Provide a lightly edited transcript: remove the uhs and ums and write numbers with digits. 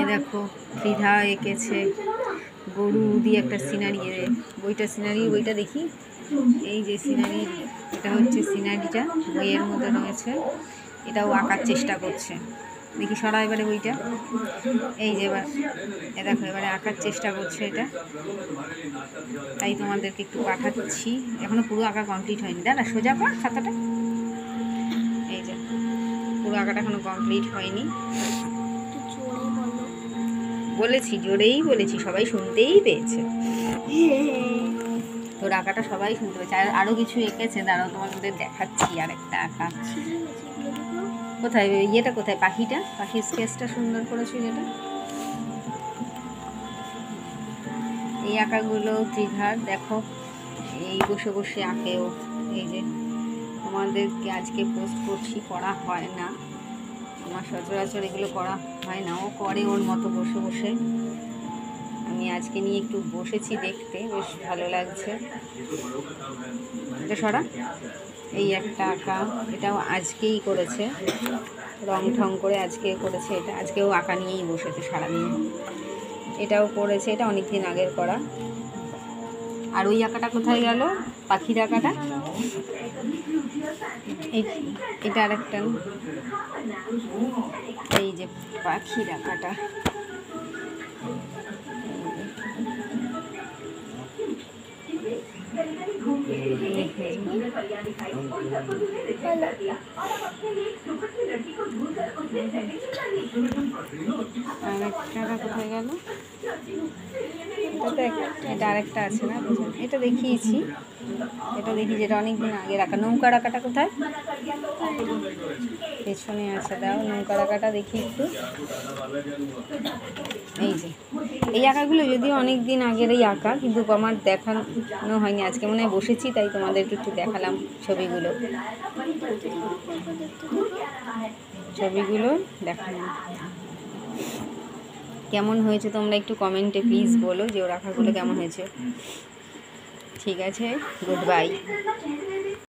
এ দেখো ত্রিধা এঁকেছে গরু দিয়ে একটা সিনারি, বইটা দেখি। এই যে সিনারি, এটা হচ্ছে সিনারিটা বইয়ের মধ্যে রয়েছে। এটাও আঁকার চেষ্টা করছে। দেখি সরা এবারে বইটা। এই যে এবার দেখো এবারে আঁকার চেষ্টা করছে এটা, তাই তোমাদেরকে একটু পাঠাচ্ছি। এখনো পুরো আঁকা কমপ্লিট হয়নি। দাঁড়া সোজা কর খাতাটা। এই যে পুরো আঁকাটা এখনো কমপ্লিট হয়নি। বলেছি, জোরেই বলেছি, সবাই শুনতেই পেয়েছে। তোর আঁকাটা সবাই শুনতে পেয়েছে। আর আরও কিছু এঁকেছে, দাঁড়াও তোমাদের দেখাচ্ছি। আর একটা আঁকা কোথায়, ইয়েটা কোথায়, পাখির স্কেচটা সুন্দর করেছে যেটা। এই আঁকাগুলো ত্রিধার দেখো, এই বসে বসে আঁকেও। এই যে তোমাদেরকে আজকে পোস্ট করছি, করা হয় না আমার সচরাচর, এগুলো করা হয় না। ও করে ওর মতো বসে বসে। আমি আজকে নিয়ে একটু বসেছি দেখতে, বেশ ভালো লাগছে। এটা সরা। এই একটা আঁকা, এটাও আজকেই করেছে, রং ঠং করে আজকে করেছে। এটা আজকেও আঁকা নিয়েই বসেছে সারাদিন। এটাও করেছে, এটা অনেক দিন আগের করা। আর ওই আঁকাটা কোথায় গেল, পাখির আঁকাটা। এটা আরেকটা, এই যে পাখির আঁকাটা। আরেকটা কোথায় গেল, এটা আরেকটা আছে না, এটা দেখিয়েছি। এটা দেখি যেটা অনেকদিন আগের আঁকা। নৌকার আঁকাটা কোথায়, পেছনে আছে। দাও নৌকার আঁকাটা দেখি একটু। এই যে এই আঁকাগুলো যদিও অনেক দিন আগের এই আঁকা, কিন্তু আমার দেখানো হয়নি। আজকে মনে হয় বসেছি, তাই তোমাদেরকে একটু দেখালাম ছবিগুলো দেখালাম। কেমন হয়েছে তোমরা একটু কমেন্টে প্লিজ বলো যে ওর আঁকাগুলো কেমন হয়েছে। ঠিক আছে, গুড বাই।